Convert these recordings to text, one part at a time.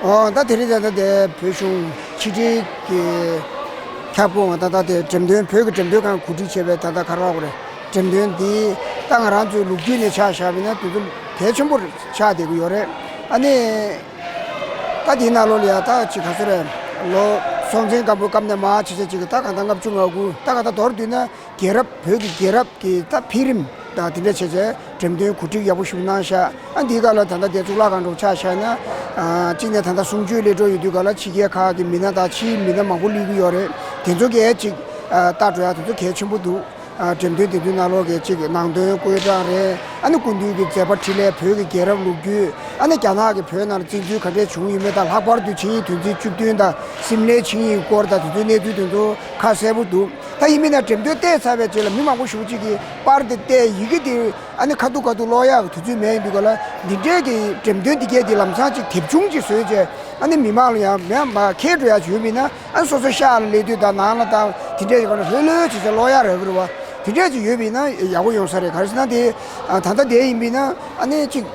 다 데리자다 데 배송 치지 그 캬보 다다데 점된 벽 점벽한 구지 제베 다다 가라고 그래. 점된 뒤 땅을 안주 루기네 차샤비나 두들 대천부 차 되고 요래. 아니 다디나로리아 다 지가서래. 로 송생가 뭐감네 마 치제 지가 다 간단갑 중하고 다가다 돌디나 계랍 벽이 계랍 기다 비림 다 디네 체제 점된 구지 야부 싶나샤 안디가라 단다 대줄라간로 차샤나今年 谈到数据里头有这个了企业卡的民大企民的忙不离个样的，听说给这大主要都是开全部都针对的那个这个南端国家的，俺那工地的这把起来配个给了路具，俺那加拿大配那进去看这穷人们的拉巴的钱，团结决定的，心里钱过的，团结那团都看谁不多，他因为呢针对带啥的，这了，没忙我手机的，把的带一个的。 아니 가도 로야 두주 매인들가 니제기 점된디게 딜람사지 팁중지 소제 아니 미말이야 매마 케드야 주비나 안 소소 샤르리드다 나나다 디제거는 흘르지 로야를 그러와 디제지 유비나 야고 용사래 가르스나데 단다 대인비나 아니 지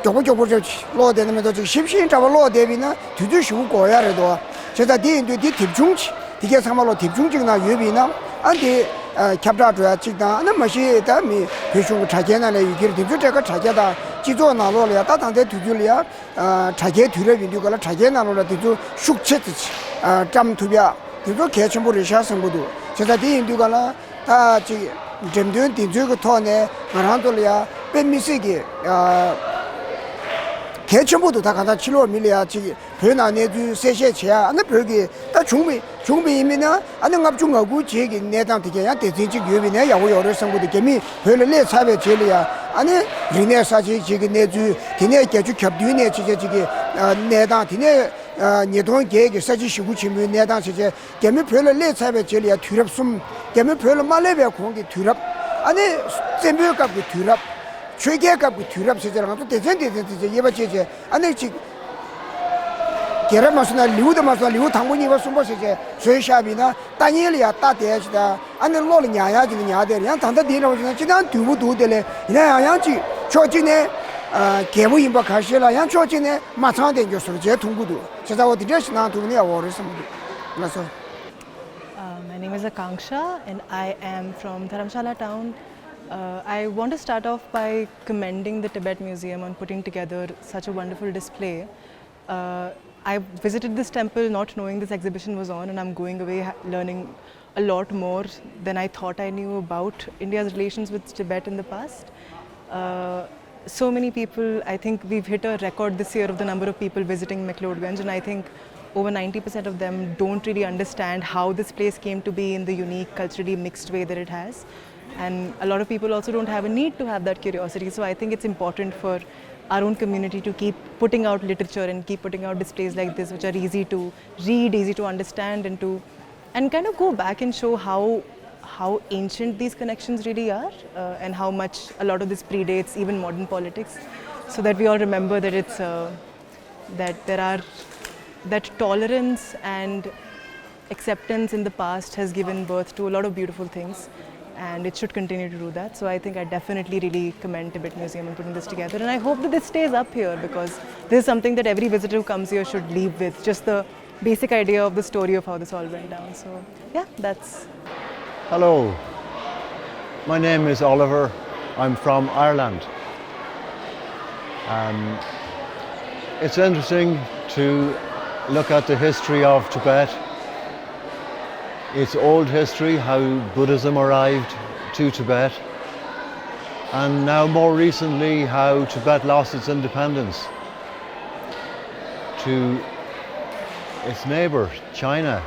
조고조고 로되는면도 지 십신 잡아 로되비나 두주 쉬고 고야래도 제가 디인도 디 팁중지 디게 상말로 팁중지나 유비나 안디 캡자주야 직다 나 마시 다미 회수 차게나네 이게 되죠 제가 차게다 지조 나로려 다단데 두줄이야 차게 뒤려빈두가 차게 나로려 되죠 숙체듯이 짬 투비야 되죠 개천부를 샤성부도 제가 디인두가나 다지 점든 딘주고 토네 말한돌이야 뱀미세기 개천부도 다 가다 치료 밀이야 지 변안에도 세세체야 안 별게 다 중비이면은 안은 앞중하고 지역이 내당 되게야 대진직 유비네 야고 여러 성부도 개미 별을 내 차배 제리야 아니 리네사지 지기 내주 디네 개주 겹뒤네 지게 내당 디네 니동 계획이 사지 시구 치면 내당 지게 개미 별을 내 차배 제리야 뒤럽숨 개미 별을 말레베 공기 뒤럽 아니 셈벽값이 뒤럽 최계값이 뒤럽 세자랑 또 대전대전 예바제제 아니 지 게라마스나 리우드마스나 리우 당군이와 숨버세제 소샤비나 다니엘이야 따대지다 안에 로를 냐야지는 냐데 양 단다 디라오지나 지난 두부두들레 이나 양지 초진에 개부인바 가시라 양 초진에 마찬된 교수로 제 동구도 제가 어디저시나 두네 어르신들 그래서 My name is Akanksha and I am from Dharamshala town. I want to start off by commending the Tibet Museum on putting together such a wonderful display. I visited this temple not knowing this exhibition was on, and I'm going away learning a lot more than I thought I knew about India's relations with Tibet in the past. So many people, I think we've hit a record this year of the number of people visiting McLeodganj, and I think over 90% of them don't really understand how this place came to be in the unique, culturally mixed way that it has. And a lot of people also don't have a need to have that curiosity. So I think it's important for our own community to keep putting out literature and keep putting out displays like this, which are easy to read, easy to understand, and kind of go back and show how ancient these connections really are, and how much a lot of this predates even modern politics, so that we all remember that it's that tolerance and acceptance in the past has given birth to a lot of beautiful things. And it should continue to do that. So I think I definitely really commend Tibet Museum on putting this together. And I hope that this stays up here, because this is something that every visitor who comes here should leave with, just the basic idea of the story of how this all went down. So yeah, that's... Hello, my name is Oliver. I'm from Ireland. It's interesting to look at the history of Tibet. Its old history, how Buddhism arrived to Tibet, and now more recently how Tibet lost its independence to its neighbour, China,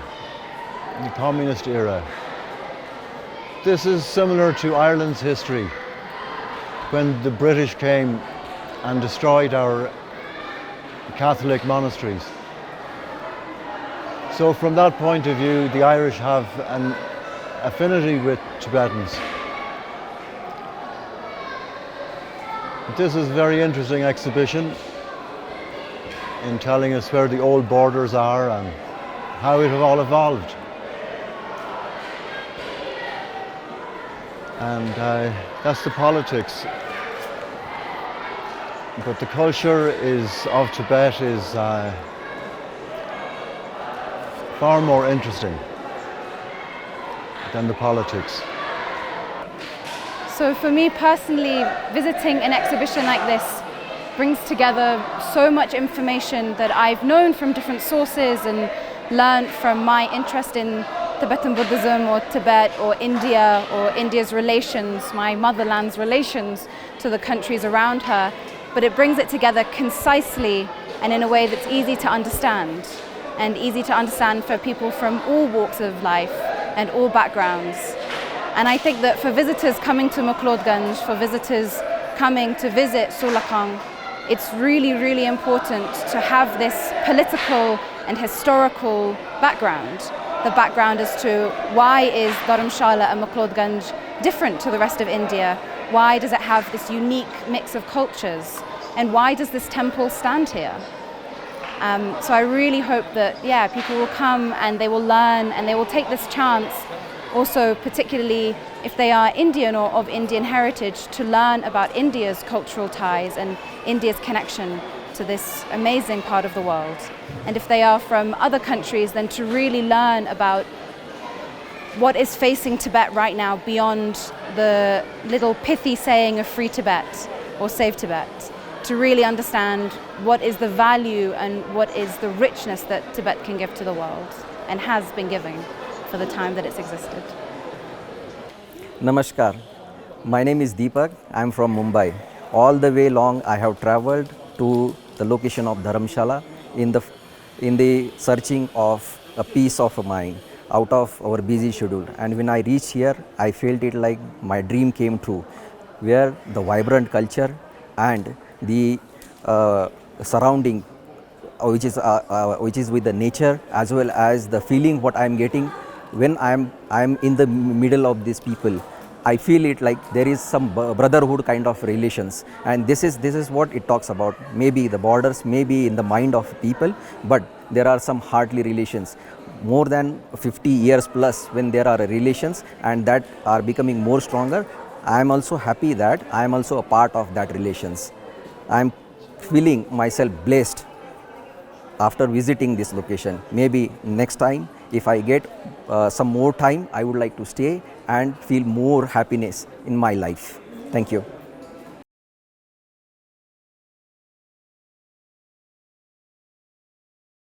in the communist era. This is similar to Ireland's history, when the British came and destroyed our Catholic monasteries. So from that point of view, the Irish have an affinity with Tibetans. This is a very interesting exhibition in telling us where the old borders are and how it have all evolved. And that's the politics. But the culture of Tibet is far more interesting than the politics. So for me personally, visiting an exhibition like this brings together so much information that I've known from different sources and learned from my interest in Tibetan Buddhism or Tibet or India's relations, my motherland's relations to the countries around her. But it brings it together concisely and in a way that's easy to understand, and easy to understand for people from all walks of life and all backgrounds. And I think that for visitors coming to McLeodganj, for visitors coming to visit Tsuglagkhang, it's really, really important to have this political and historical background. The background as to why is Dharamshala and McLeodganj different to the rest of India? Why does it have this unique mix of cultures? And why does this temple stand here? So I really hope that, people will come and they will learn and they will take this chance, also particularly if they are Indian or of Indian heritage, to learn about India's cultural ties and India's connection to this amazing part of the world. And if they are from other countries, then to really learn about what is facing Tibet right now beyond the little pithy saying of Free Tibet or Save Tibet, to really understand what is the value and what is the richness that Tibet can give to the world and has been giving for the time that it's existed. Namaskar. My name is Deepak. I am from Mumbai. All the way long I have traveled to the location of Dharamshala in the searching of a peace of mind out of our busy schedule. And when I reached here, I felt it like my dream came true, where the vibrant culture and the surrounding which is with the nature, as well as the feeling what I am getting when I am in the middle of these people. I feel it like there is some brotherhood kind of relations, and this is what it talks about. Maybe the borders may be in the mind of people, but there are some heartly relations. More than 50 years plus when there are relations, and that are becoming more stronger. I am also happy that I am also a part of that relations. I am feeling myself blessed after visiting this location. Maybe next time, if I get some more time, I would like to stay and feel more happiness in my life. Thank you.